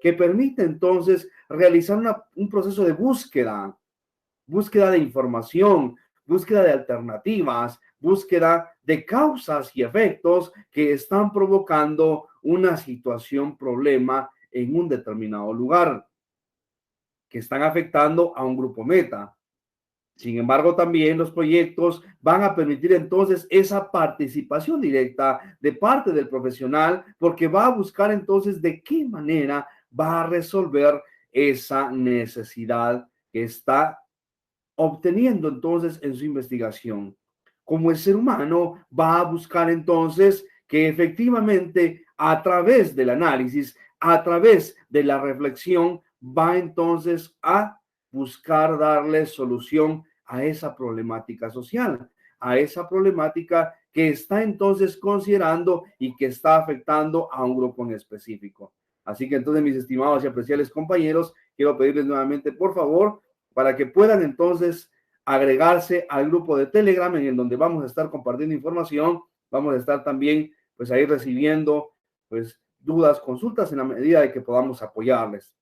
que permite entonces realizar un proceso de búsqueda de información, búsqueda de alternativas, búsqueda de causas y efectos que están provocando una situación, problema en un determinado lugar, que están afectando a un grupo meta. Sin embargo, también los proyectos van a permitir entonces esa participación directa de parte del profesional, porque va a buscar entonces de qué manera va a resolver esa necesidad que está obteniendo entonces en su investigación. Como el ser humano va a buscar entonces que efectivamente a través del análisis, a través de la reflexión, va entonces a buscar darle solución a esa problemática social, a esa problemática que está entonces considerando y que está afectando a un grupo en específico. Así que entonces, mis estimados y apreciables compañeros, quiero pedirles nuevamente, por favor, para que puedan entonces agregarse al grupo de Telegram en donde vamos a estar compartiendo información, vamos a estar también pues ahí recibiendo pues dudas, consultas en la medida de que podamos apoyarles.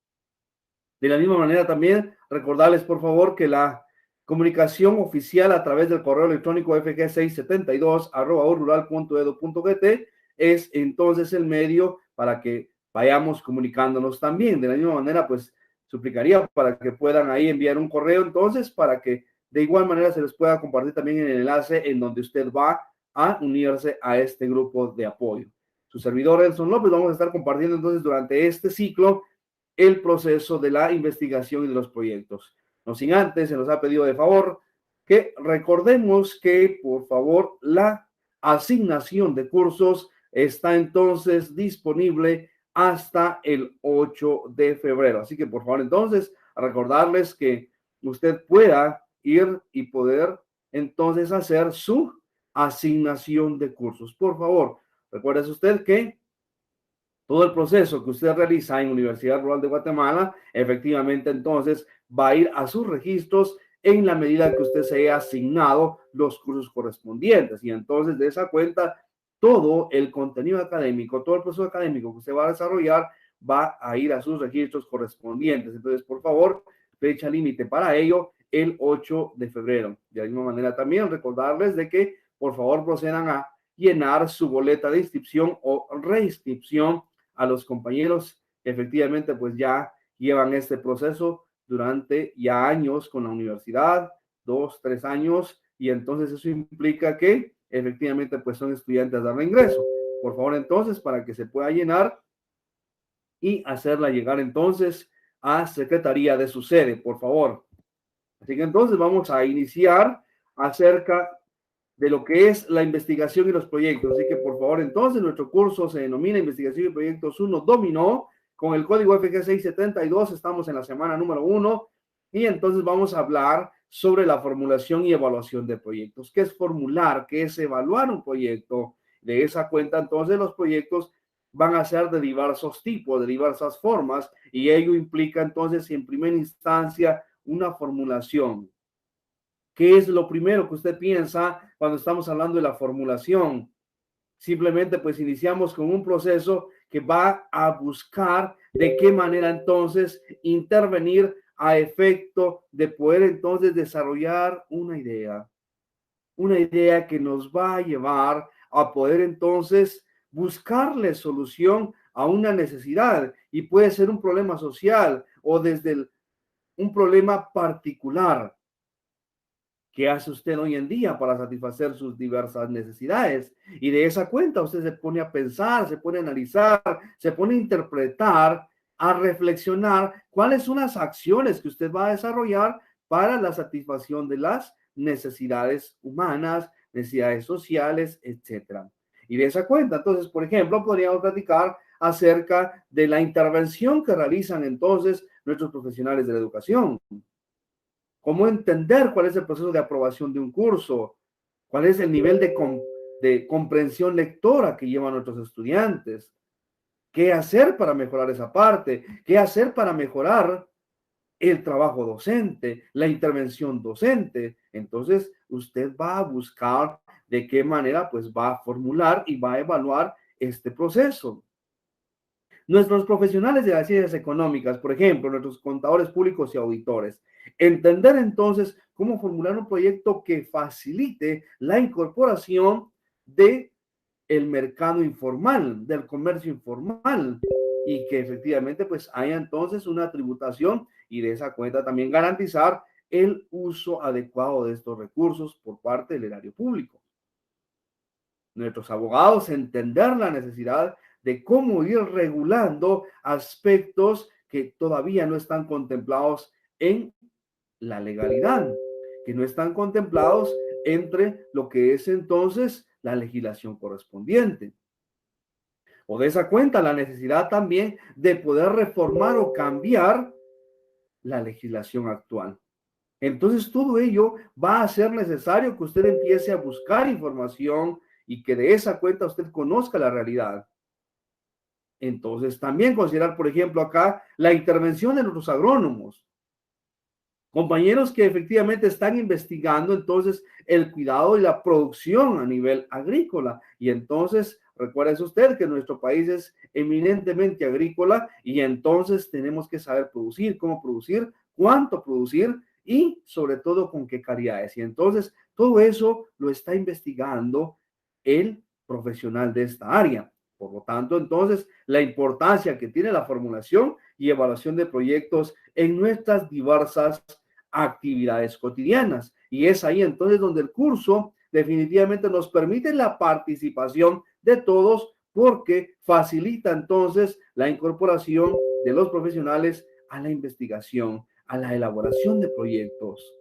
De la misma manera también recordarles por favor que la comunicación oficial a través del correo electrónico fg672@urrural.edu.gt es entonces el medio para que vayamos comunicándonos también. De la misma manera, pues suplicaría para que puedan ahí enviar un correo entonces para que de igual manera se les pueda compartir también el enlace en donde usted va a unirse a este grupo de apoyo. Su servidor Elson López, vamos a estar compartiendo entonces durante este ciclo el proceso de la investigación y de los proyectos. No sin antes, se nos ha pedido de favor que recordemos que, por favor, la asignación de cursos está entonces disponible hasta el 8 de febrero. Así que, por favor, entonces, recordarles que usted pueda ir y poder entonces hacer su asignación de cursos. Por favor, recuerde usted que todo el proceso que usted realiza en Universidad Rural de Guatemala, efectivamente entonces va a ir a sus registros en la medida que usted se haya asignado los cursos correspondientes. Y entonces de esa cuenta, todo el contenido académico, todo el proceso académico que usted va a desarrollar va a ir a sus registros correspondientes. Entonces, por favor, fecha límite para ello, el 8 de febrero. De la misma manera también recordarles de que por favor procedan a llenar su boleta de inscripción o reinscripción a los compañeros que efectivamente pues ya llevan este proceso durante ya años con la universidad, 2, 3 años, y entonces eso implica que efectivamente pues son estudiantes de reingreso. Por favor entonces para que se pueda llenar y hacerla llegar entonces a Secretaría de su sede, por favor. Así que entonces vamos a iniciar acerca de lo que es la investigación y los proyectos. Así que, por favor, entonces, nuestro curso se denomina Investigación y Proyectos 1 Dominó, con el código FG672, estamos en la semana número 1, y entonces vamos a hablar sobre la formulación y evaluación de proyectos. ¿Qué es formular? ¿Qué es evaluar un proyecto? De esa cuenta, entonces, los proyectos van a ser de diversos tipos, de diversas formas, y ello implica, entonces, en primera instancia, una formulación. ¿Qué es lo primero que usted piensa cuando estamos hablando de la formulación? Simplemente pues iniciamos con un proceso que va a buscar de qué manera entonces intervenir a efecto de poder entonces desarrollar una idea que nos va a llevar a poder entonces buscarle solución a una necesidad y puede ser un problema social o desde un problema particular. ¿Qué hace usted hoy en día para satisfacer sus diversas necesidades? Y de esa cuenta usted se pone a pensar, se pone a analizar, se pone a interpretar, a reflexionar cuáles son las acciones que usted va a desarrollar para la satisfacción de las necesidades humanas, necesidades sociales, etcétera. Y de esa cuenta, entonces, por ejemplo, podríamos platicar acerca de la intervención que realizan entonces nuestros profesionales de la educación. Cómo entender cuál es el proceso de aprobación de un curso, cuál es el nivel de comprensión lectora que llevan nuestros estudiantes, qué hacer para mejorar esa parte, qué hacer para mejorar el trabajo docente, la intervención docente. Entonces, usted va a buscar de qué manera pues va a formular y va a evaluar este proceso. Nuestros profesionales de las ciencias económicas, por ejemplo, nuestros contadores públicos y auditores, entender entonces cómo formular un proyecto que facilite la incorporación de el mercado informal, del comercio informal, y que efectivamente pues haya entonces una tributación y de esa cuenta también garantizar el uso adecuado de estos recursos por parte del erario público. Nuestros abogados entender la necesidad de cómo ir regulando aspectos que todavía no están contemplados en la legalidad, que no están contemplados entre lo que es entonces la legislación correspondiente. O de esa cuenta la necesidad también de poder reformar o cambiar la legislación actual. Entonces, todo ello va a ser necesario que usted empiece a buscar información y que de esa cuenta usted conozca la realidad. Entonces, también considerar, por ejemplo, acá la intervención de nuestros agrónomos, compañeros que efectivamente están investigando entonces el cuidado y la producción a nivel agrícola. Y entonces, recuerde usted que nuestro país es eminentemente agrícola y entonces tenemos que saber producir, cómo producir, cuánto producir y sobre todo con qué calidades. Y entonces todo eso lo está investigando el profesional de esta área. Por lo tanto, entonces, la importancia que tiene la formulación y evaluación de proyectos en nuestras diversas actividades cotidianas. Y es ahí entonces donde el curso definitivamente nos permite la participación de todos porque facilita entonces la incorporación de los profesionales a la investigación, a la elaboración de proyectos.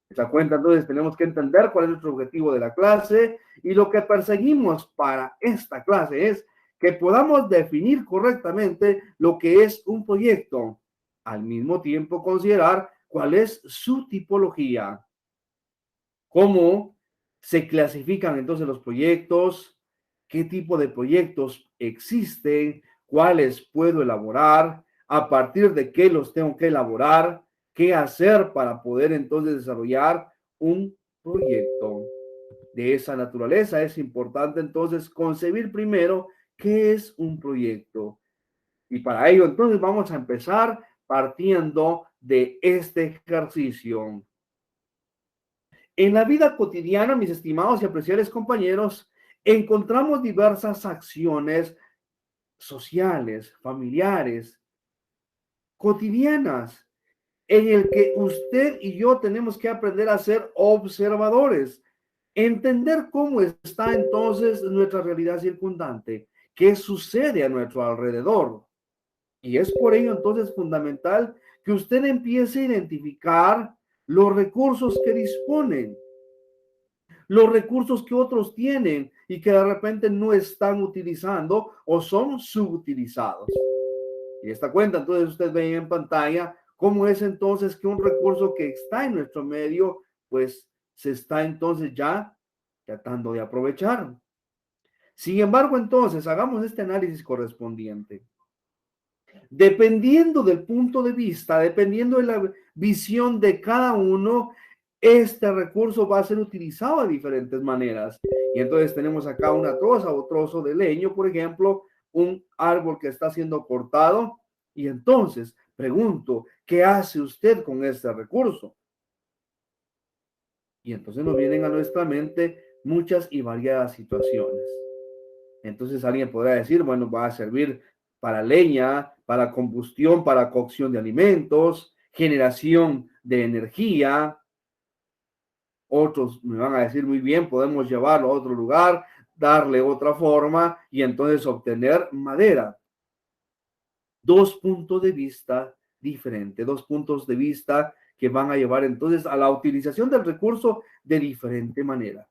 Esta cuenta, entonces, tenemos que entender cuál es nuestro objetivo de la clase y lo que perseguimos para esta clase es que podamos definir correctamente lo que es un proyecto, al mismo tiempo considerar cuál es su tipología, cómo se clasifican entonces los proyectos, qué tipo de proyectos existen, cuáles puedo elaborar, a partir de qué los tengo que elaborar, qué hacer para poder entonces desarrollar un proyecto de esa naturaleza. Es importante entonces concebir primero qué es un proyecto. Y para ello entonces vamos a empezar partiendo de este ejercicio. En la vida cotidiana, mis estimados y apreciables compañeros, encontramos diversas acciones sociales, familiares, cotidianas, en el que usted y yo tenemos que aprender a ser observadores, entender cómo está entonces nuestra realidad circundante, qué sucede a nuestro alrededor. Y es por ello entonces fundamental que usted empiece a identificar los recursos que disponen, los recursos que otros tienen y que de repente no están utilizando o son subutilizados. Y esta cuenta, entonces usted ve en pantalla cómo es entonces que un recurso que está en nuestro medio, pues se está entonces ya tratando de aprovechar. Sin embargo, entonces hagamos este análisis correspondiente. Dependiendo del punto de vista, dependiendo de la visión de cada uno, este recurso va a ser utilizado de diferentes maneras. Y entonces tenemos acá una troza o trozo de leño, por ejemplo, un árbol que está siendo cortado. Y entonces pregunto, ¿qué hace usted con este recurso? Y entonces nos vienen a nuestra mente muchas y variadas situaciones. Entonces alguien podrá decir, bueno, va a servir para leña, para combustión, para cocción de alimentos, generación de energía. Otros me van a decir, muy bien, podemos llevarlo a otro lugar, darle otra forma y entonces obtener madera. Dos puntos de vista diferentes, dos puntos de vista que van a llevar entonces a la utilización del recurso de diferente manera.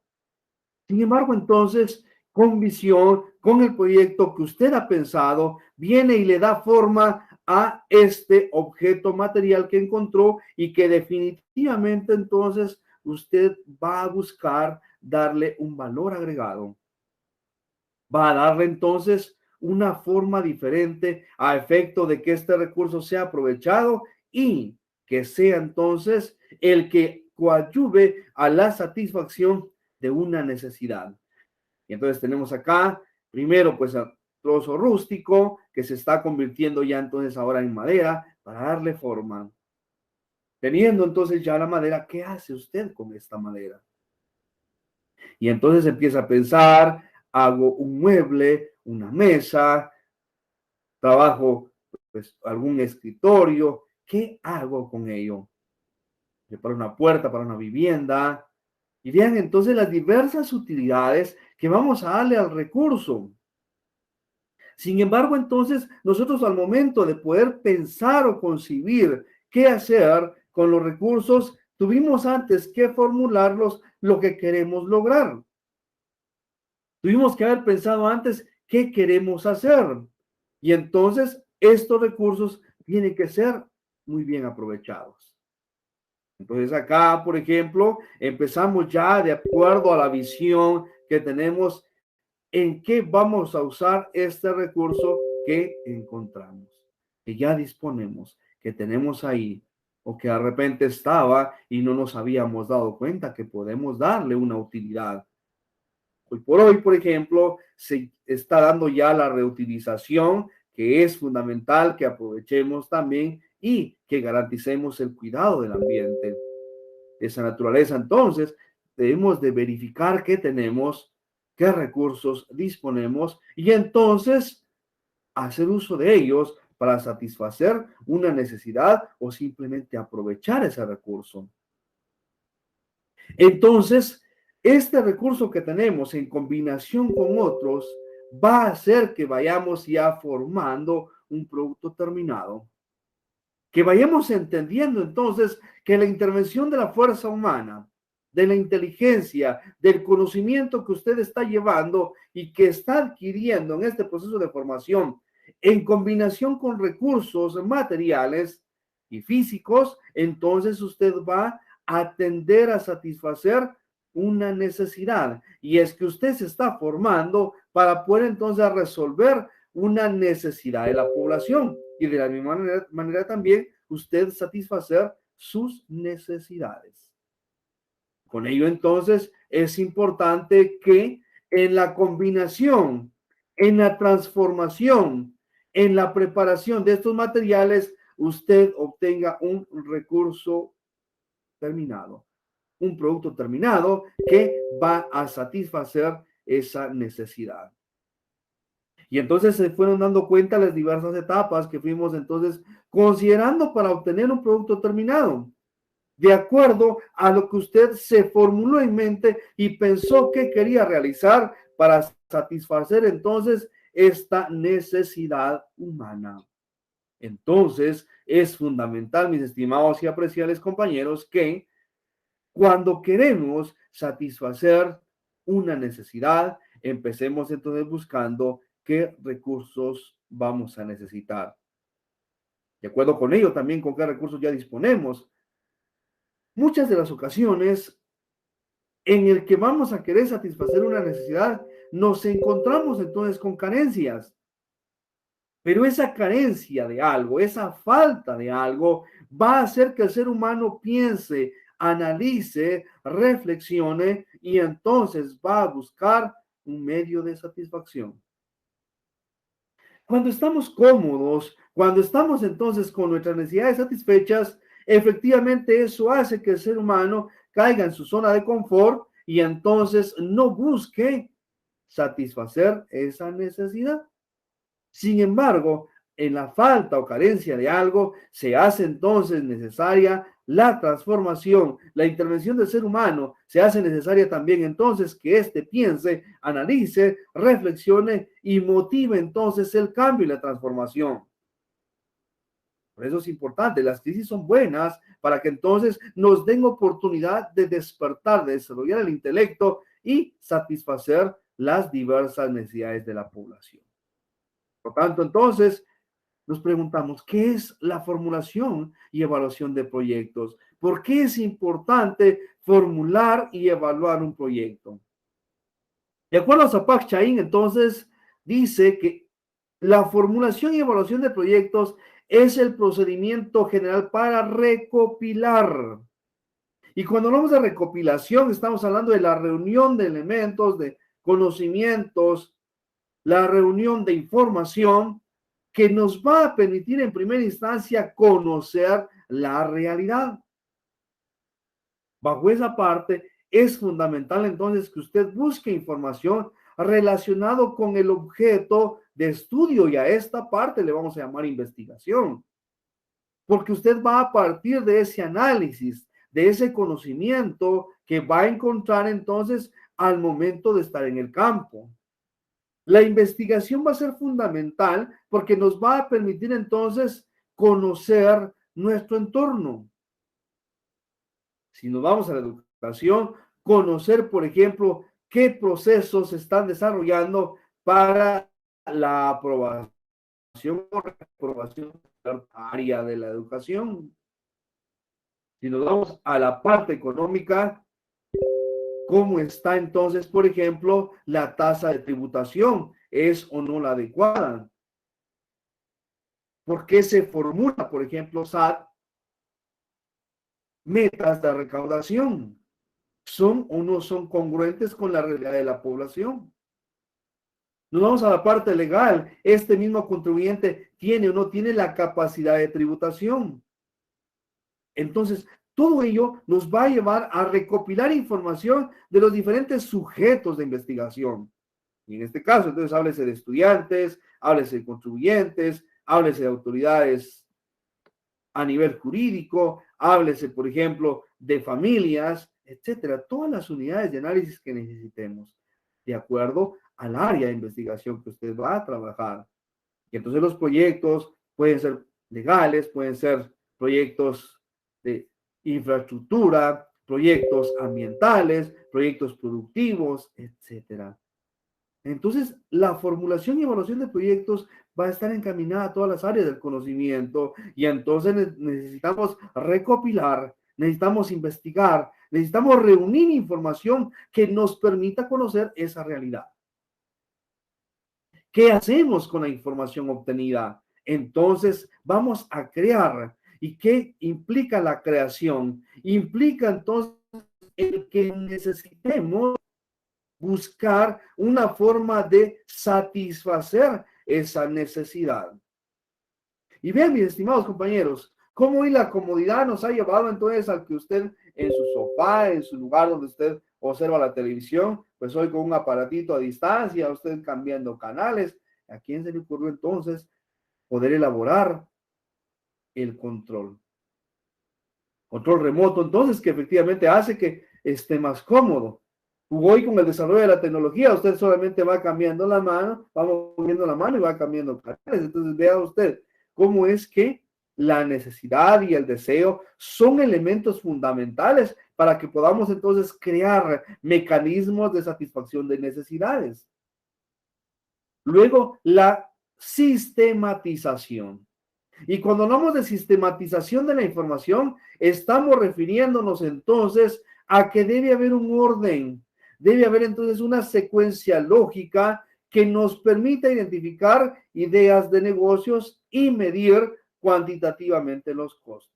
Sin embargo, entonces, con visión, con el proyecto que usted ha pensado, viene y le da forma a este objeto material que encontró y que definitivamente entonces usted va a buscar darle un valor agregado. Va a darle entonces una forma diferente a efecto de que este recurso sea aprovechado y que sea entonces el que coadyuve a la satisfacción de una necesidad. Y entonces tenemos acá, primero, pues trozo rústico que se está convirtiendo ya entonces ahora en madera para darle forma. Teniendo entonces ya la madera, ¿qué hace usted con esta madera? Y entonces empieza a pensar, hago un mueble, una mesa, trabajo pues algún escritorio, ¿qué hago con ello? Para una puerta, para una vivienda. Y vean entonces las diversas utilidades que vamos a darle al recurso. Sin embargo, entonces, nosotros al momento de poder pensar o concebir qué hacer con los recursos, tuvimos antes que formularlos lo que queremos lograr. Tuvimos que haber pensado antes qué queremos hacer. Y entonces, estos recursos tienen que ser muy bien aprovechados. Entonces acá, por ejemplo, empezamos ya de acuerdo a la visión que tenemos en qué vamos a usar este recurso que encontramos, que ya disponemos, que tenemos ahí, o que de repente estaba y no nos habíamos dado cuenta que podemos darle una utilidad. Hoy por hoy, por ejemplo, se está dando ya la reutilización, que es fundamental que aprovechemos también y que garanticemos el cuidado del ambiente. De esa naturaleza, entonces, debemos de verificar qué tenemos, qué recursos disponemos y entonces hacer uso de ellos para satisfacer una necesidad o simplemente aprovechar ese recurso. Entonces, este recurso que tenemos en combinación con otros va a hacer que vayamos ya formando un producto terminado. Que vayamos entendiendo entonces que la intervención de la fuerza humana, de la inteligencia, del conocimiento que usted está llevando y que está adquiriendo en este proceso de formación, en combinación con recursos materiales y físicos, entonces usted va a tender a satisfacer una necesidad. Y es que usted se está formando para poder entonces resolver una necesidad de la población y de la misma manera también usted satisfacer sus necesidades. Con ello entonces es importante que en la combinación, en la transformación, en la preparación de estos materiales, usted obtenga un recurso terminado, un producto terminado que va a satisfacer esa necesidad. Y entonces se fueron dando cuenta las diversas etapas que fuimos entonces considerando para obtener un producto terminado, de acuerdo a lo que usted se formuló en mente y pensó que quería realizar para satisfacer entonces esta necesidad humana. Entonces es fundamental, mis estimados y apreciables compañeros, que cuando queremos satisfacer una necesidad, empecemos entonces buscando qué recursos vamos a necesitar. De acuerdo con ello, también con qué recursos ya disponemos. Muchas de las ocasiones en el que vamos a querer satisfacer una necesidad, nos encontramos entonces con carencias. Pero esa carencia de algo, esa falta de algo, va a hacer que el ser humano piense, analice, reflexione y entonces va a buscar un medio de satisfacción. Cuando estamos cómodos, cuando estamos entonces con nuestras necesidades satisfechas, efectivamente eso hace que el ser humano caiga en su zona de confort y entonces no busque satisfacer esa necesidad. Sin embargo, en la falta o carencia de algo, se hace entonces necesaria la transformación, la intervención del ser humano, se hace necesaria también entonces que éste piense, analice, reflexione y motive entonces el cambio y la transformación. Por eso es importante, las crisis son buenas para que entonces nos den oportunidad de despertar, de desarrollar el intelecto y satisfacer las diversas necesidades de la población. Por tanto, entonces, nos preguntamos, ¿qué es la formulación y evaluación de proyectos? ¿Por qué es importante formular y evaluar un proyecto? De acuerdo a Zapak Chain, entonces, dice que la formulación y evaluación de proyectos es el procedimiento general para recopilar. Y cuando hablamos de recopilación, estamos hablando de la reunión de elementos, de conocimientos, la reunión de información que nos va a permitir en primera instancia conocer la realidad. Bajo esa parte, es fundamental entonces que usted busque información relacionado con el objeto de estudio, y a esta parte le vamos a llamar investigación, porque usted va a partir de ese análisis, de ese conocimiento que va a encontrar entonces al momento de estar en el campo. La investigación va a ser fundamental porque nos va a permitir entonces conocer nuestro entorno. Si nos vamos a la educación, conocer, por ejemplo, qué procesos se están desarrollando para la aprobación o reprobación área de la educación. Si nos vamos a la parte económica, ¿cómo está entonces, por ejemplo, la tasa de tributación? ¿Es o no la adecuada? ¿Por qué se formula, por ejemplo, SAT, metas de recaudación? ¿Son o no son congruentes con la realidad de la población? Nos vamos a la parte legal. ¿Este mismo contribuyente tiene o no tiene la capacidad de tributación? Entonces, todo ello nos va a llevar a recopilar información de los diferentes sujetos de investigación. Y en este caso, entonces, háblese de estudiantes, háblese de contribuyentes, háblese de autoridades a nivel jurídico, háblese, por ejemplo, de familias, etcétera. Todas las unidades de análisis que necesitemos, de acuerdo al área de investigación que usted va a trabajar. Y entonces los proyectos pueden ser legales, pueden ser proyectos de infraestructura, proyectos ambientales, proyectos productivos, etcétera. Entonces, la formulación y evaluación de proyectos va a estar encaminada a todas las áreas del conocimiento, y entonces necesitamos recopilar, necesitamos investigar, necesitamos reunir información que nos permita conocer esa realidad. ¿Qué hacemos con la información obtenida? Entonces, vamos a crear. ¿Y qué implica la creación? Implica entonces el que necesitemos buscar una forma de satisfacer esa necesidad. Y vean, mis estimados compañeros, cómo hoy la comodidad nos ha llevado entonces al que usted en su sofá, en su lugar donde usted observa la televisión, pues hoy con un aparatito a distancia, usted cambiando canales. ¿A quién se le ocurrió entonces poder elaborar el control? Control remoto, entonces, que efectivamente hace que esté más cómodo. Hoy con el desarrollo de la tecnología, usted solamente va cambiando la mano, va moviendo la mano y va cambiando canales. Entonces vea usted cómo es que la necesidad y el deseo son elementos fundamentales para que podamos entonces crear mecanismos de satisfacción de necesidades. Luego, la sistematización. Y cuando hablamos de sistematización de la información, estamos refiriéndonos entonces a que debe haber un orden, debe haber entonces una secuencia lógica que nos permita identificar ideas de negocios y medir cuantitativamente los costos.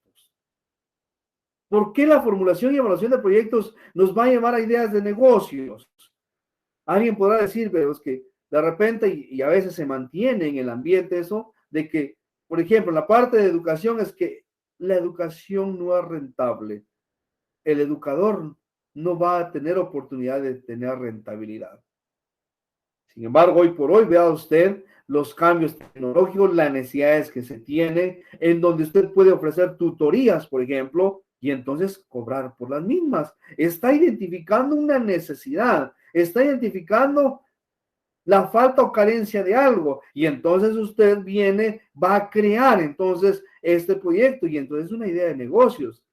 ¿Por qué la formulación y evaluación de proyectos nos va a llevar a ideas de negocios? Alguien podrá decir, pero es que de repente, y a veces se mantiene en el ambiente eso, de que, por ejemplo, la parte de educación es que la educación no es rentable. El educador no va a tener oportunidad de tener rentabilidad. Sin embargo, hoy por hoy, vea usted los cambios tecnológicos, las necesidades que se tiene, en donde usted puede ofrecer tutorías, por ejemplo, y entonces cobrar por las mismas. Está identificando una necesidad, está identificando la falta o carencia de algo, y entonces usted viene, va a crear entonces este proyecto, y entonces es una idea de negocios.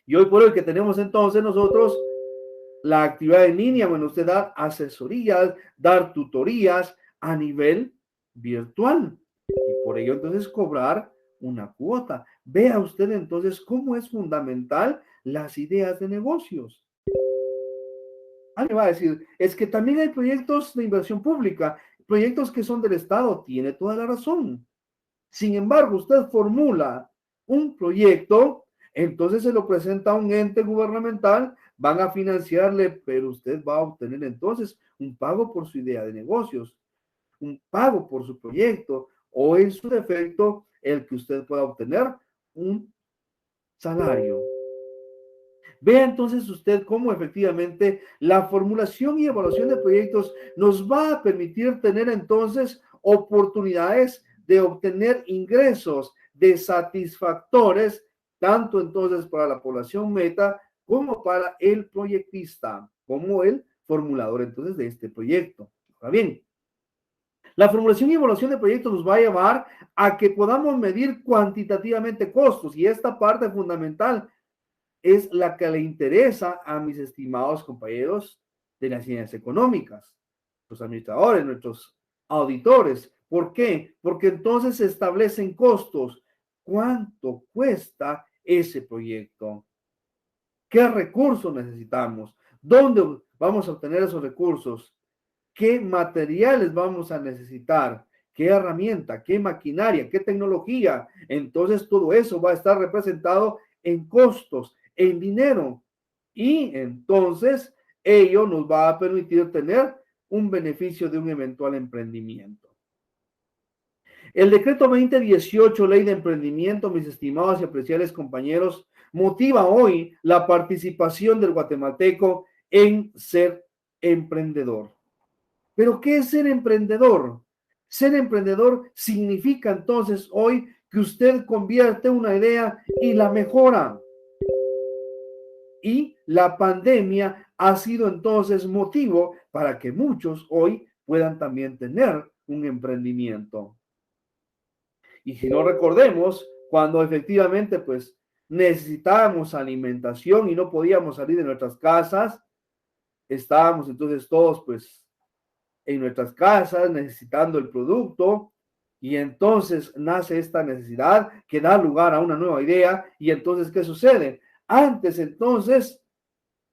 Y hoy por hoy que tenemos entonces nosotros la actividad en línea, bueno, usted da asesorías, dar tutorías a nivel virtual, y por ello entonces cobrar una cuota. Vea usted entonces cómo es fundamental las ideas de negocios. Alguien va a decir, es que también hay proyectos de inversión pública, proyectos que son del Estado, tiene toda la razón. Sin embargo, usted formula un proyecto Entonces se lo presenta a un ente gubernamental, van a financiarle, pero usted va a obtener entonces un pago por su idea de negocios, un pago por su proyecto, o en su defecto, el que usted pueda obtener un salario. Vea entonces usted cómo efectivamente la formulación y evaluación de proyectos nos va a permitir tener entonces oportunidades de obtener ingresos de satisfactores, tanto entonces para la población meta como para el proyectista, como el formulador entonces de este proyecto. Ahora bien, la formulación y evaluación de proyectos nos va a llevar a que podamos medir cuantitativamente costos, y esta parte fundamental es la que le interesa a mis estimados compañeros de las ciencias económicas, los administradores, nuestros auditores. ¿Por qué? Porque entonces se establecen costos. ¿Cuánto cuesta ese proyecto? ¿Qué recursos necesitamos? ¿Dónde vamos a obtener esos recursos? ¿Qué materiales vamos a necesitar? ¿Qué herramienta? ¿Qué maquinaria? ¿Qué tecnología? Entonces todo eso va a estar representado en costos, en dinero. Y entonces ello nos va a permitir tener un beneficio de un eventual emprendimiento. El decreto 2018, ley de emprendimiento, mis estimados y apreciables compañeros, motiva hoy la participación del guatemalteco en ser emprendedor. Pero ¿qué es ser emprendedor? Ser emprendedor significa entonces hoy que usted convierte una idea y la mejora. Y la pandemia ha sido entonces motivo para que muchos hoy puedan también tener un emprendimiento. Y si no recordemos, cuando efectivamente pues necesitábamos alimentación y no podíamos salir de nuestras casas, estábamos entonces todos pues en nuestras casas necesitando el producto, y entonces nace esta necesidad que da lugar a una nueva idea. Y entonces, ¿qué sucede? Antes entonces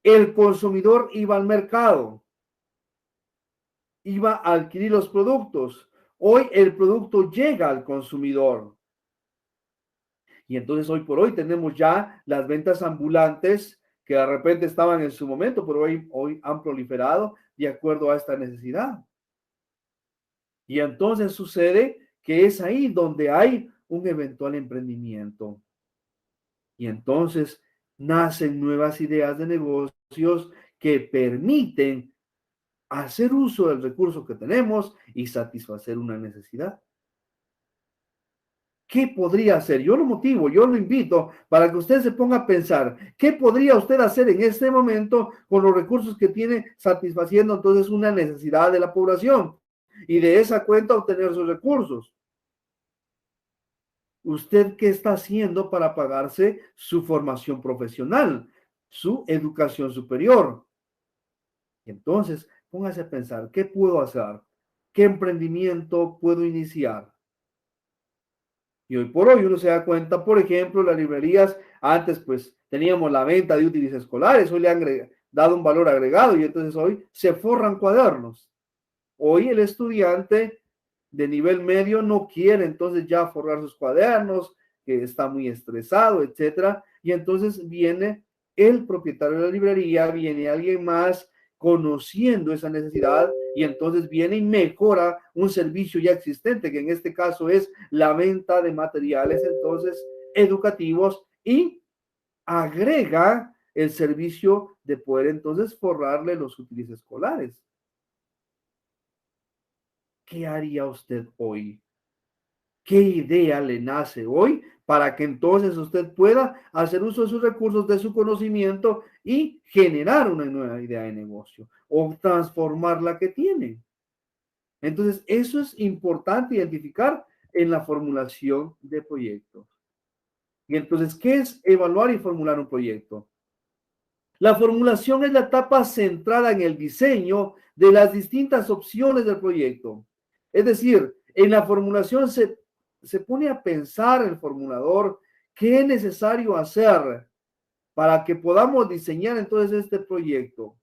el consumidor iba al mercado, iba a adquirir los productos. Hoy el producto llega al consumidor. Y entonces hoy por hoy tenemos ya las ventas ambulantes que de repente estaban en su momento, pero hoy han proliferado de acuerdo a esta necesidad. Y entonces sucede que es ahí donde hay un eventual emprendimiento. Y entonces nacen nuevas ideas de negocios que permiten hacer uso del recurso que tenemos y satisfacer una necesidad. ¿Qué podría hacer? Yo lo motivo, yo lo invito para que usted se ponga a pensar, ¿qué podría usted hacer en este momento con los recursos que tiene, satisfaciendo entonces una necesidad de la población? Y de esa cuenta obtener sus recursos. ¿Usted qué está haciendo para pagarse su formación profesional, su educación superior? Entonces, póngase a pensar, ¿qué puedo hacer? ¿Qué emprendimiento puedo iniciar? Y hoy por hoy uno se da cuenta, por ejemplo, las librerías, antes pues teníamos la venta de útiles escolares, hoy le han dado un valor agregado y entonces hoy se forran cuadernos. Hoy el estudiante de nivel medio no quiere entonces ya forrar sus cuadernos, que está muy estresado, etcétera, y entonces viene el propietario de la librería, viene alguien más conociendo esa necesidad, y entonces viene y mejora un servicio ya existente, que en este caso es la venta de materiales entonces educativos, y agrega el servicio de poder entonces forrarle los útiles escolares. ¿Qué haría usted hoy? ¿Qué idea le nace hoy para que entonces usted pueda hacer uso de sus recursos, de su conocimiento y generar una nueva idea de negocio o transformar la que tiene? Entonces, eso es importante identificar en la formulación de proyectos. Y entonces, ¿qué es evaluar y formular un proyecto? La formulación es la etapa centrada en el diseño de las distintas opciones del proyecto. Es decir, en la formulación se pone a pensar el formulador qué es necesario hacer para que podamos diseñar entonces este proyecto.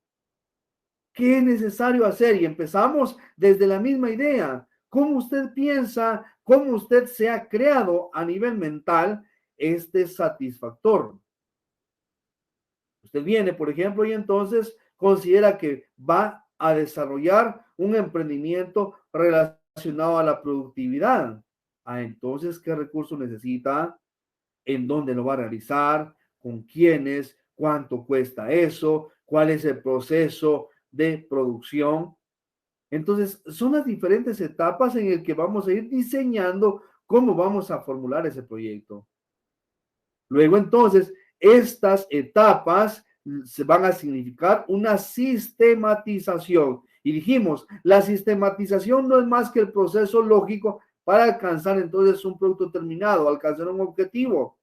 ¿Qué es necesario hacer? Y empezamos desde la misma idea. ¿Cómo usted piensa, cómo usted se ha creado a nivel mental este satisfactor? Usted viene, por ejemplo, y entonces considera que va a desarrollar un emprendimiento relacionado a la productividad. Entonces, ¿qué recursos necesita? ¿En dónde lo va a realizar? ¿Con quiénes? ¿Cuánto cuesta eso? ¿Cuál es el proceso de producción? Entonces, son las diferentes etapas en el que vamos a ir diseñando cómo vamos a formular ese proyecto. Luego, entonces, estas etapas se van a significar una sistematización. Y dijimos, la sistematización no es más que el proceso lógico para alcanzar entonces un producto terminado, alcanzar un objetivo.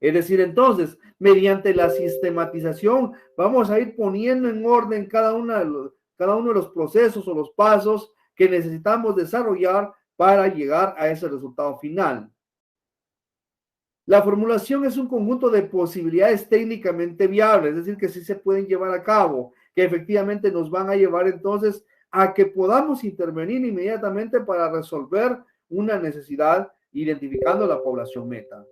Es decir, entonces, mediante la sistematización, vamos a ir poniendo en orden cada uno de los procesos o los pasos que necesitamos desarrollar para llegar a ese resultado final. La formulación es un conjunto de posibilidades técnicamente viables, es decir, que sí se pueden llevar a cabo, que efectivamente nos van a llevar entonces a que podamos intervenir inmediatamente para resolver una necesidad identificando la población meta.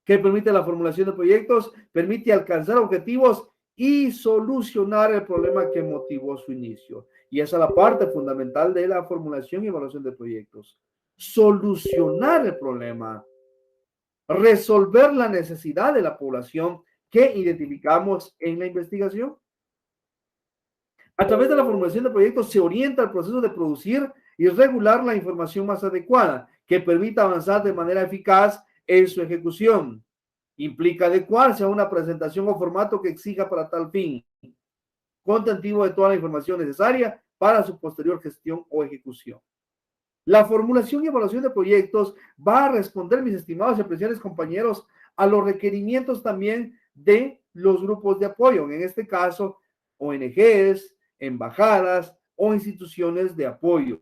¿Qué permite la formulación de proyectos? Permite alcanzar objetivos y solucionar el problema que motivó su inicio. Y esa es la parte fundamental de la formulación y evaluación de proyectos. Solucionar el problema, resolver la necesidad de la población que identificamos en la investigación. A través de la formulación de proyectos se orienta el proceso de producir y regular la información más adecuada que permita avanzar de manera eficaz en su ejecución. Implica adecuarse a una presentación o formato que exija para tal fin, contentivo de toda la información necesaria para su posterior gestión o ejecución. La formulación y evaluación de proyectos va a responder, mis estimados y apreciables compañeros, a los requerimientos también de los grupos de apoyo, en este caso, ONGs, embajadas o instituciones de apoyo.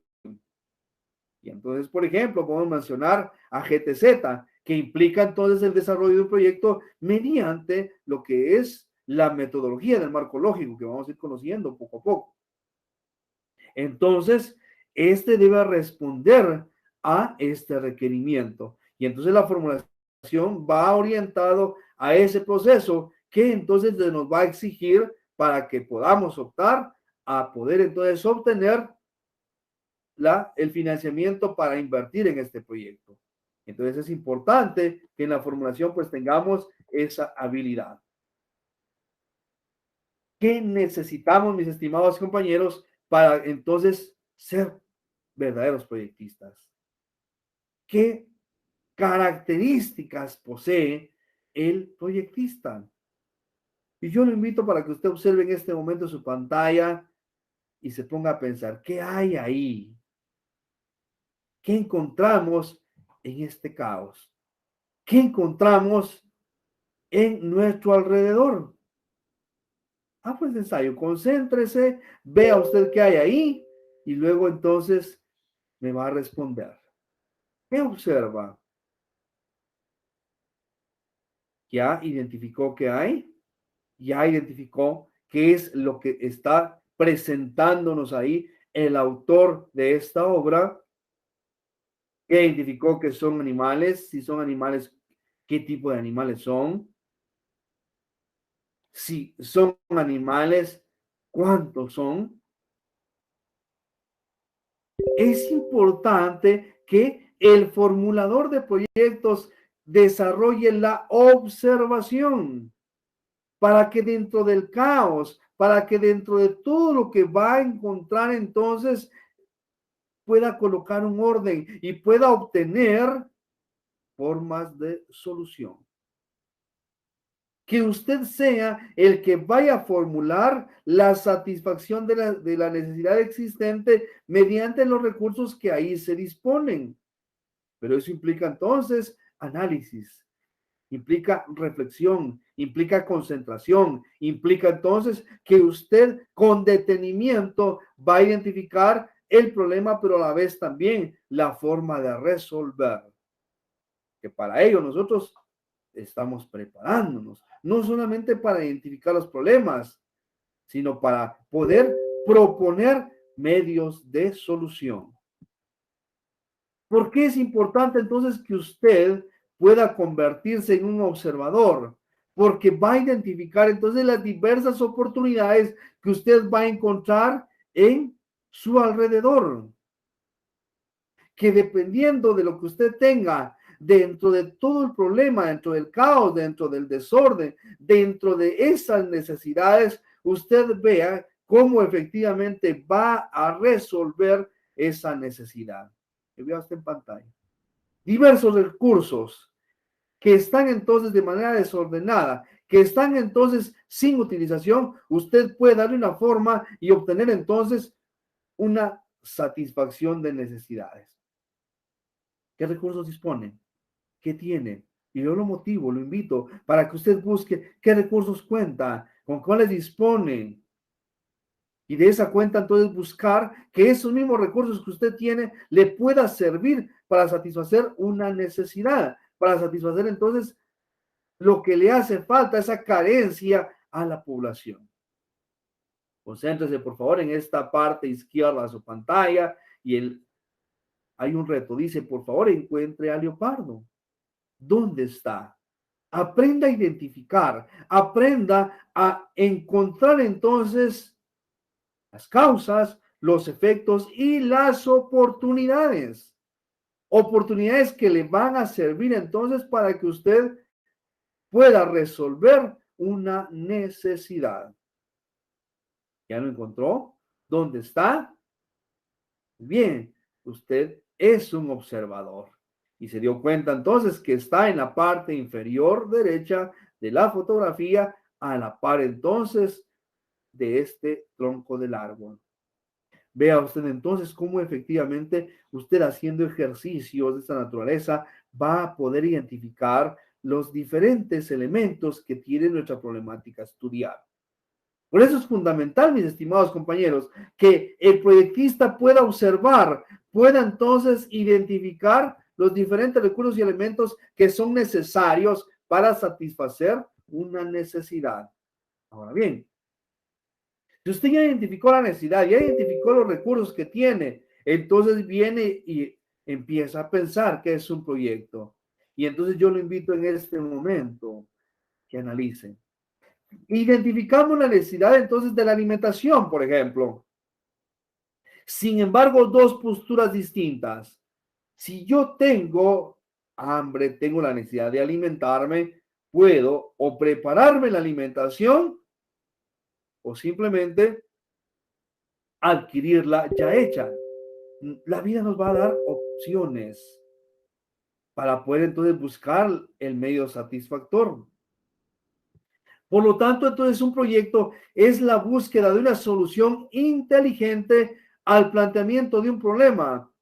Y entonces, por ejemplo, podemos mencionar a GTZ, que implica entonces el desarrollo de un proyecto mediante lo que es la metodología del marco lógico, que vamos a ir conociendo poco a poco. Entonces, este debe responder a este requerimiento. Y entonces la formulación va orientado a ese proceso que entonces nos va a exigir para que podamos optar a poder entonces obtener el financiamiento para invertir en este proyecto. Entonces es importante que en la formulación pues tengamos esa habilidad. ¿Qué necesitamos, mis estimados compañeros, para entonces ser verdaderos proyectistas? ¿Qué características posee el proyectista? Y yo lo invito para que usted observe en este momento su pantalla y se ponga a pensar, ¿qué hay ahí? ¿Qué encontramos en este caos? ¿Qué encontramos en nuestro alrededor? Pues ensayo, concéntrese, vea usted qué hay ahí y luego entonces me va a responder. ¿Qué observa? ¿Ya identificó qué hay? ¿Ya identificó qué es lo que está presentándonos ahí el autor de esta obra? ¿Ya identificó que son animales? Si son animales, ¿qué tipo de animales son? Si son animales, ¿cuántos son? Es importante que el formulador de proyectos desarrolle la observación para que dentro del caos, para que dentro de todo lo que va a encontrar entonces pueda colocar un orden y pueda obtener formas de solución. Que usted sea el que vaya a formular la satisfacción de la necesidad existente mediante los recursos que ahí se disponen. Pero eso implica entonces análisis, implica reflexión, implica concentración, implica entonces que usted con detenimiento va a identificar el problema, pero a la vez también la forma de resolver. Que para ello nosotros estamos preparándonos, no solamente para identificar los problemas, sino para poder proponer medios de solución. ¿Por qué es importante entonces que usted pueda convertirse en un observador? porque va a identificar entonces las diversas oportunidades que usted va a encontrar en su alrededor, que dependiendo de lo que usted tenga dentro de todo el problema, dentro del caos, dentro del desorden, dentro de esas necesidades, usted vea cómo efectivamente va a resolver esa necesidad. Que vea usted en pantalla. Diversos recursos que están entonces de manera desordenada, que están entonces sin utilización, usted puede darle una forma y obtener entonces una satisfacción de necesidades. ¿Qué recursos dispone? ¿Qué tiene? Y yo lo motivo, lo invito para que usted busque qué recursos cuenta, con cuáles dispone. Y de esa cuenta entonces buscar que esos mismos recursos que usted tiene le pueda servir para satisfacer una necesidad, para satisfacer entonces lo que le hace falta, esa carencia a la población. Concéntrese por favor en esta parte izquierda de su pantalla y hay un reto, dice por favor encuentre a Leopardo. ¿Dónde está? Aprenda a identificar, aprenda a encontrar entonces las causas, los efectos y las oportunidades. Oportunidades que le van a servir entonces para que usted pueda resolver una necesidad. ¿Ya lo encontró? ¿Dónde está? Bien, usted es un observador y se dio cuenta entonces que está en la parte inferior derecha de la fotografía a la par entonces de este tronco del árbol. Vea usted entonces cómo efectivamente usted haciendo ejercicios de esta naturaleza va a poder identificar los diferentes elementos que tiene nuestra problemática a estudiar. Por eso es fundamental, mis estimados compañeros, que el proyectista pueda observar, pueda entonces identificar los diferentes recursos y elementos que son necesarios para satisfacer una necesidad. Ahora bien, si usted ya identificó la necesidad, ya identificó los recursos que tiene, entonces viene y empieza a pensar que es un proyecto. Y entonces yo lo invito en este momento que analicen. Identificamos la necesidad entonces de la alimentación, por ejemplo. Sin embargo, dos posturas distintas. Si yo tengo hambre, tengo la necesidad de alimentarme, puedo o prepararme la alimentación o simplemente adquirirla ya hecha. La vida nos va a dar opciones para poder entonces buscar el medio satisfactor. Por lo tanto, entonces un proyecto es la búsqueda de una solución inteligente al planteamiento de un problema,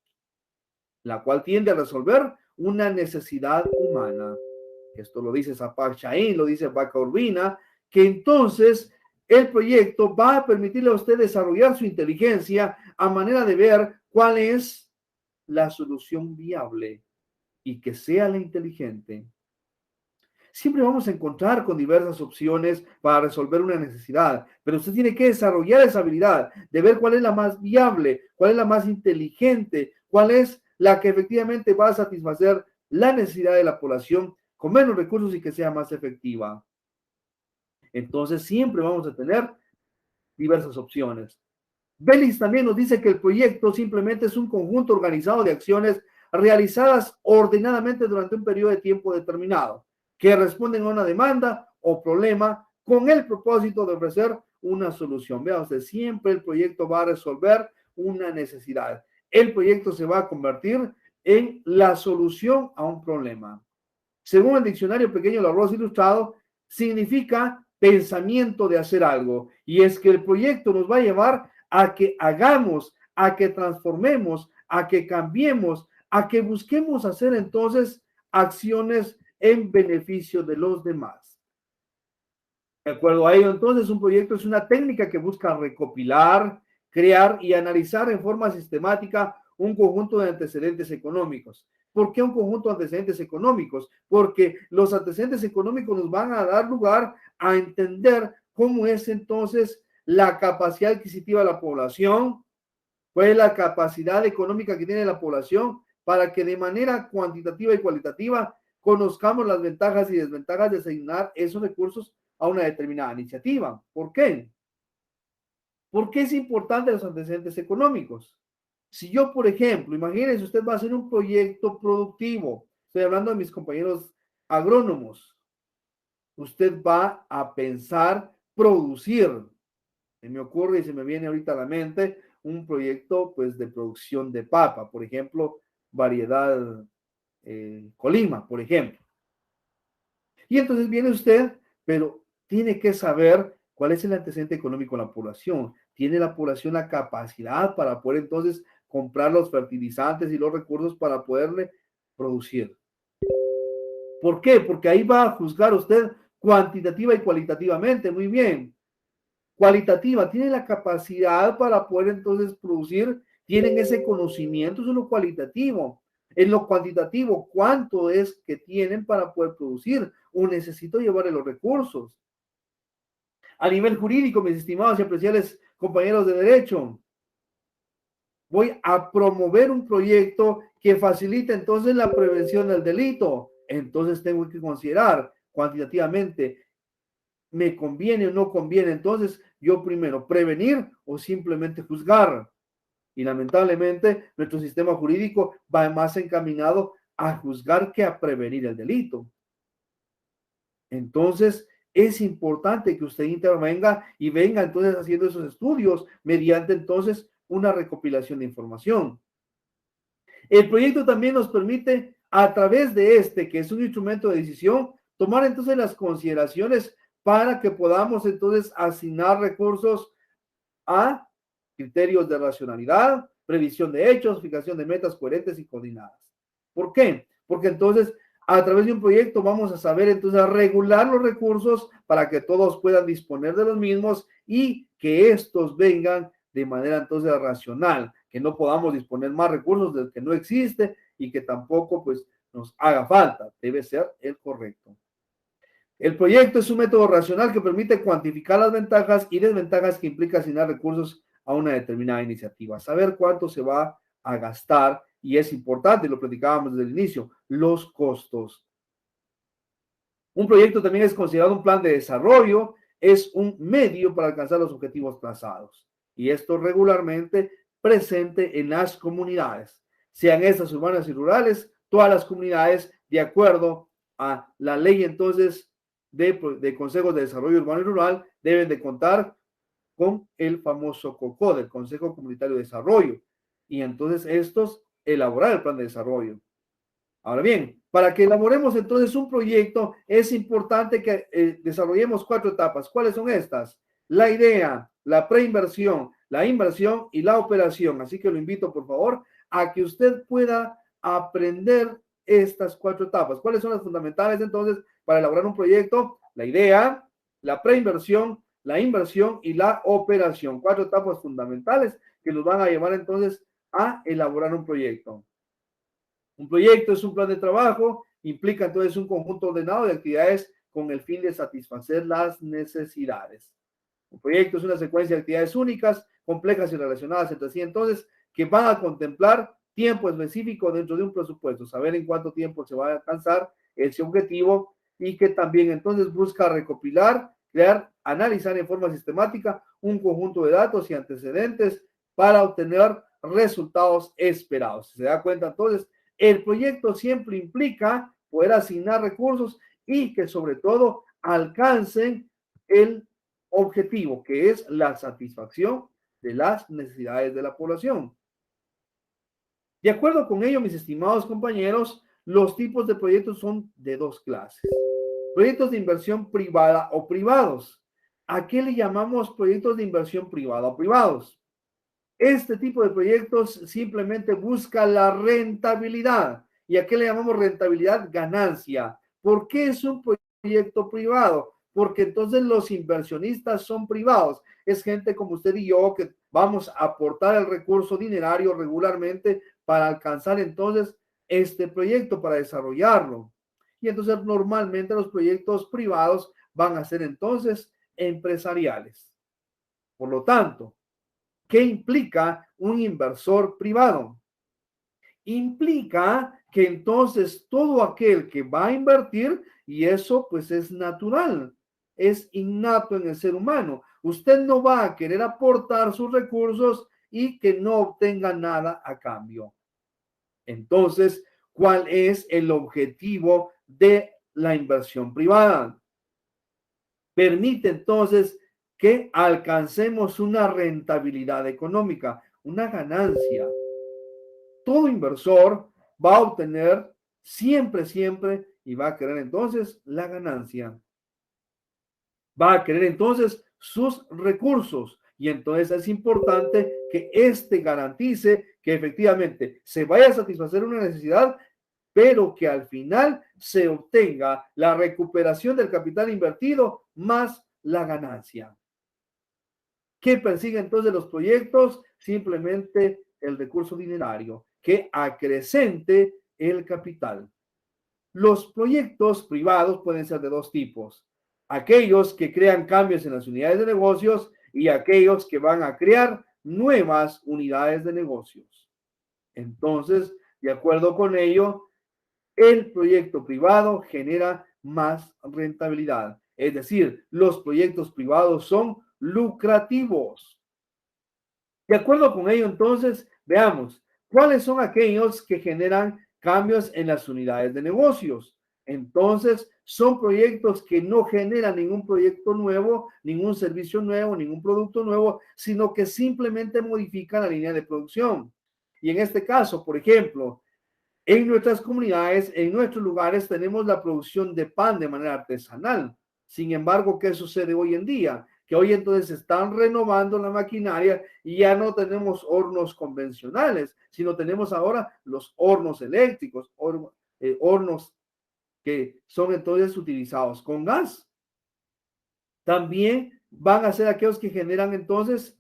la cual tiende a resolver una necesidad humana. Esto lo dice Zapac Chaín, lo dice Vaca Urbina, que entonces el proyecto va a permitirle a usted desarrollar su inteligencia a manera de ver cuál es la solución viable y que sea la inteligente. Siempre vamos a encontrar con diversas opciones para resolver una necesidad, pero usted tiene que desarrollar esa habilidad de ver cuál es la más viable, cuál es la más inteligente, cuál es la que efectivamente va a satisfacer la necesidad de la población con menos recursos y que sea más efectiva. Entonces siempre vamos a tener diversas opciones. Bellis también nos dice que el proyecto simplemente es un conjunto organizado de acciones realizadas ordenadamente durante un periodo de tiempo determinado, que responden a una demanda o problema con el propósito de ofrecer una solución. Vea usted, siempre el proyecto va a resolver una necesidad. El proyecto se va a convertir en la solución a un problema. Según el diccionario pequeño Larroz Ilustrado, significa pensamiento de hacer algo. Y es que el proyecto nos va a llevar a que hagamos, a que transformemos, a que cambiemos, a que busquemos hacer entonces acciones en beneficio de los demás. De acuerdo a ello, entonces, un proyecto es una técnica que busca recopilar, crear y analizar en forma sistemática un conjunto de antecedentes económicos. ¿Por qué un conjunto de antecedentes económicos? Porque los antecedentes económicos nos van a dar lugar a entender cómo es entonces la capacidad adquisitiva de la población, cuál es la capacidad económica que tiene la población para que de manera cuantitativa y cualitativa conozcamos las ventajas y desventajas de asignar esos recursos a una determinada iniciativa. ¿Por qué? ¿Por qué es importante los antecedentes económicos? Si yo, por ejemplo, imagínense, usted va a hacer un proyecto productivo, estoy hablando de mis compañeros agrónomos, usted va a pensar producir. Se me ocurre y se me viene ahorita a la mente un proyecto pues de producción de papa, por ejemplo, variedad Colima, por ejemplo. Y entonces viene usted, pero tiene que saber cuál es el antecedente económico de la población. ¿Tiene la población la capacidad para poder entonces comprar los fertilizantes y los recursos para poderle producir? ¿Por qué? Porque ahí va a juzgar usted cuantitativa y cualitativamente. Muy bien. Cualitativa, tiene la capacidad para poder entonces producir, tienen ese conocimiento, eso es lo cualitativo. En lo cuantitativo, ¿cuánto es que tienen para poder producir? O necesito llevarle los recursos. A nivel jurídico, mis estimados y apreciables compañeros de derecho, voy a promover un proyecto que facilite entonces la prevención del delito. Entonces tengo que considerar cuantitativamente, ¿me conviene o no conviene? Entonces, yo primero, prevenir o simplemente juzgar. Y lamentablemente, nuestro sistema jurídico va más encaminado a juzgar que a prevenir el delito. Entonces, es importante que usted intervenga y venga entonces haciendo esos estudios mediante entonces una recopilación de información. El proyecto también nos permite, a través de este, que es un instrumento de decisión, tomar entonces las consideraciones para que podamos entonces asignar recursos a criterios de racionalidad, previsión de hechos, fijación de metas coherentes y coordinadas. ¿Por qué? Porque entonces a través de un proyecto vamos a saber entonces a regular los recursos para que todos puedan disponer de los mismos y que estos vengan de manera entonces racional, que no podamos disponer más recursos del que no existe y que tampoco pues nos haga falta, debe ser el correcto. El proyecto es un método racional que permite cuantificar las ventajas y desventajas que implica asignar recursos a una determinada iniciativa, saber cuánto se va a gastar y es importante, lo platicábamos desde el inicio, los costos. Un proyecto también es considerado un plan de desarrollo, es un medio para alcanzar los objetivos trazados y esto regularmente presente en las comunidades, sean estas urbanas y rurales, todas las comunidades de acuerdo a la ley entonces de consejos de desarrollo urbano y rural deben de contar con el famoso COCO, del Consejo Comunitario de Desarrollo, y entonces estos elaborar el plan de desarrollo. Ahora bien, para que elaboremos entonces un proyecto, es importante que desarrollemos 4 etapas. ¿Cuáles son estas? La idea, la preinversión, la inversión y la operación. Así que lo invito, por favor, a que usted pueda aprender estas 4 etapas. ¿Cuáles son las fundamentales entonces para elaborar un proyecto? La idea, la preinversión, la inversión y la operación. 4 etapas fundamentales que nos van a llevar entonces a elaborar un proyecto. Un proyecto es un plan de trabajo, implica entonces un conjunto ordenado de actividades con el fin de satisfacer las necesidades. Un proyecto es una secuencia de actividades únicas, complejas y relacionadas entre sí, entonces, que van a contemplar tiempo específico dentro de un presupuesto, saber en cuánto tiempo se va a alcanzar ese objetivo y que también entonces busca recopilar, crear, analizar en forma sistemática un conjunto de datos y antecedentes para obtener resultados esperados. ¿Se da cuenta entonces? El proyecto siempre implica poder asignar recursos y que sobre todo alcancen el objetivo, que es la satisfacción de las necesidades de la población. De acuerdo con ello, mis estimados compañeros, los tipos de proyectos son de 2 clases. Proyectos de inversión privada o privados. ¿A qué le llamamos proyectos de inversión privada o privados? Este tipo de proyectos simplemente busca la rentabilidad. ¿Y a qué le llamamos rentabilidad? Ganancia. ¿Por qué es un proyecto privado? Porque entonces los inversionistas son privados. Es gente como usted y yo que vamos a aportar el recurso dinerario regularmente para alcanzar entonces este proyecto, para desarrollarlo. Y entonces normalmente los proyectos privados van a ser entonces empresariales. Por lo tanto, ¿qué implica un inversor privado? implica que entonces todo aquel que va a invertir, y eso pues es natural, es innato en el ser humano. Usted no va a querer aportar sus recursos y que no obtenga nada a cambio. Entonces, ¿cuál es el objetivo de la inversión privada? Permite entonces que alcancemos una rentabilidad económica, una ganancia. Todo inversor va a obtener siempre y va a querer entonces la ganancia. Va a querer entonces sus recursos y entonces es importante que éste garantice que efectivamente se vaya a satisfacer una necesidad, pero que al final se obtenga la recuperación del capital invertido más la ganancia. ¿Qué persiguen entonces los proyectos? Simplemente el recurso dinerario que acrecente el capital. Los proyectos privados pueden ser de dos tipos: aquellos que crean cambios en las unidades de negocios y aquellos que van a crear nuevas unidades de negocios. Entonces, de acuerdo con ello, el proyecto privado genera más rentabilidad. Es decir, los proyectos privados son lucrativos. De acuerdo con ello, entonces, veamos cuáles son aquellos que generan cambios en las unidades de negocios. Entonces, son proyectos que no generan ningún proyecto nuevo, ningún servicio nuevo, ningún producto nuevo, sino que simplemente modifican la línea de producción. Y en este caso, por ejemplo, en nuestras comunidades, en nuestros lugares, tenemos la producción de pan de manera artesanal. Sin embargo, ¿qué sucede hoy en día? Que hoy entonces están renovando la maquinaria y ya no tenemos hornos convencionales, sino tenemos ahora los hornos eléctricos, hornos que son entonces utilizados con gas. También van a ser aquellos que generan entonces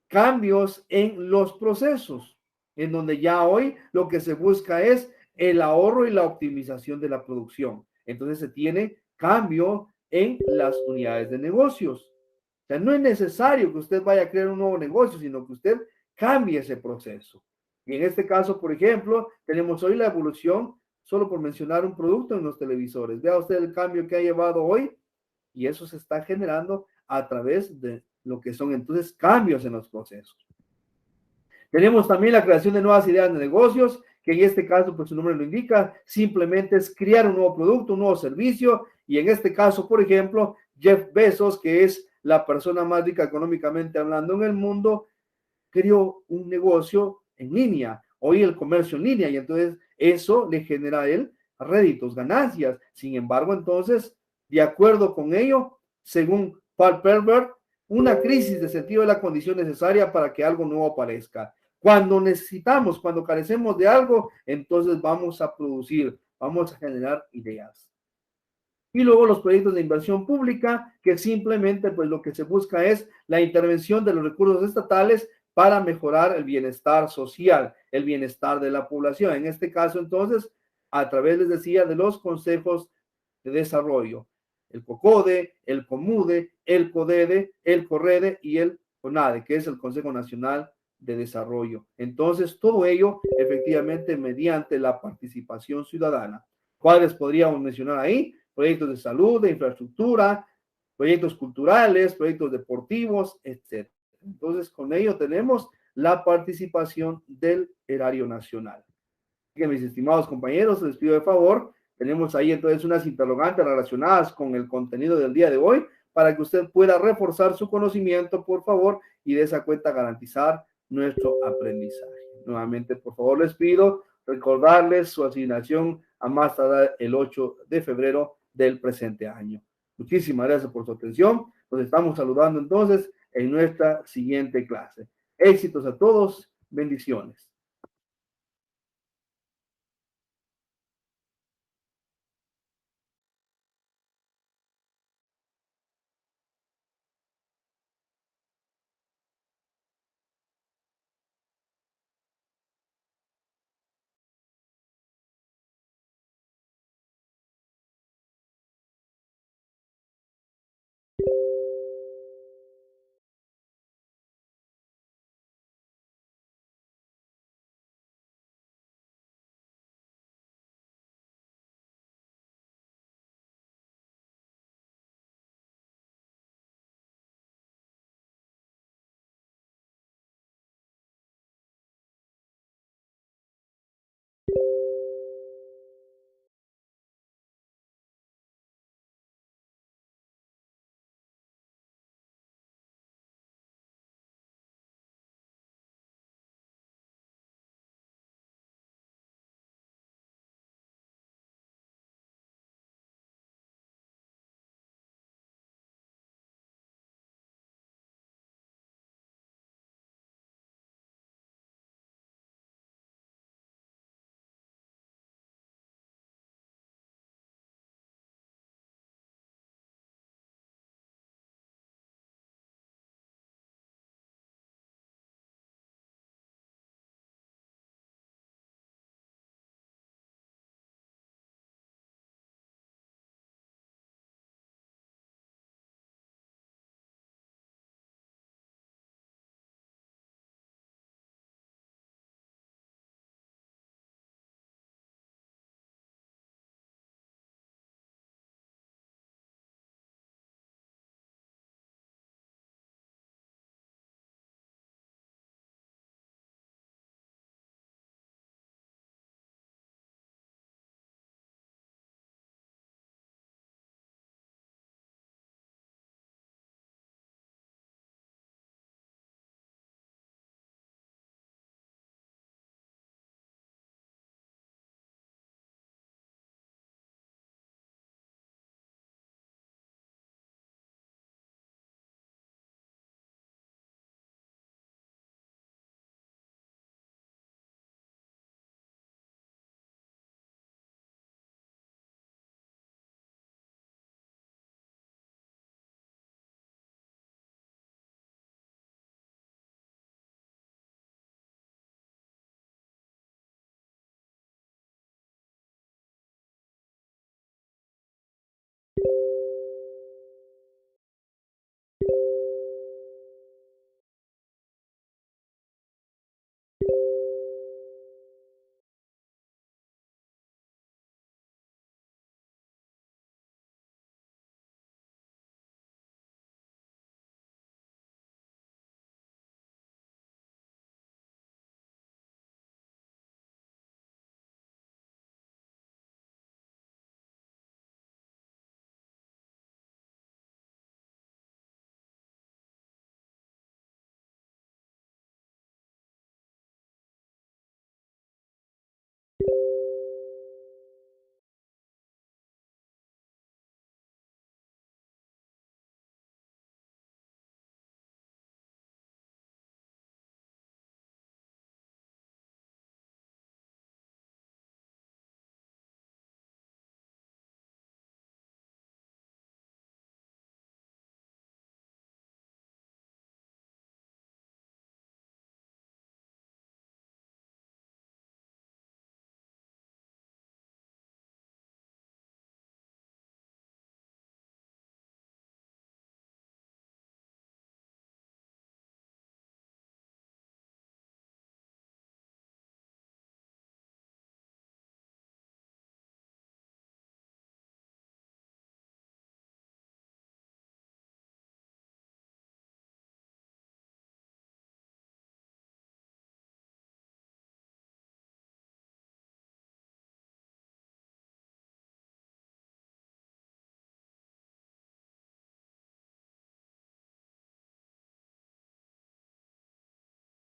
cambios en los procesos, en donde ya hoy lo que se busca es el ahorro y la optimización de la producción. Entonces se tiene cambio en las unidades de negocios. O sea, no es necesario que usted vaya a crear un nuevo negocio, sino que usted cambie ese proceso. Y en este caso, por ejemplo, tenemos hoy la evolución, solo por mencionar un producto en los televisores. Vea usted el cambio que ha llevado hoy y eso se está generando a través de lo que son entonces cambios en los procesos. Tenemos también la creación de nuevas ideas de negocios, que en este caso, pues su nombre lo indica, simplemente es crear un nuevo producto, un nuevo servicio, y en este caso, por ejemplo, Jeff Bezos, que es la persona más rica económicamente hablando en el mundo, creó un negocio en línea, hoy el comercio en línea, y entonces eso le genera a él réditos, ganancias. Sin embargo, entonces, de acuerdo con ello, según Paul Perber, una crisis de sentido es la condición necesaria para que algo nuevo aparezca. Cuando necesitamos, cuando carecemos de algo, entonces vamos a producir, vamos a generar ideas. Y luego los proyectos de inversión pública, que simplemente pues lo que se busca es la intervención de los recursos estatales para mejorar el bienestar social, el bienestar de la población. En este caso, entonces, a través, les decía, de los consejos de desarrollo, el COCODE, el COMUDE, el CODEDE, el CORREDE y el CONADE, que es el Consejo Nacional de Desarrollo. Entonces, todo ello efectivamente mediante la participación ciudadana. ¿Cuáles podríamos mencionar ahí? Proyectos de salud, de infraestructura, proyectos culturales, proyectos deportivos, etc. Entonces, con ello tenemos la participación del erario nacional. Que mis estimados compañeros, les pido de favor, tenemos ahí entonces unas interrogantes relacionadas con el contenido del día de hoy para que usted pueda reforzar su conocimiento, por favor, y de esa cuenta garantizar nuestro aprendizaje. Nuevamente, por favor, les pido recordarles su asignación a más tardar el 8 de febrero del presente año. Muchísimas gracias por su atención. Nos estamos saludando entonces en nuestra siguiente clase. Éxitos a todos. Bendiciones.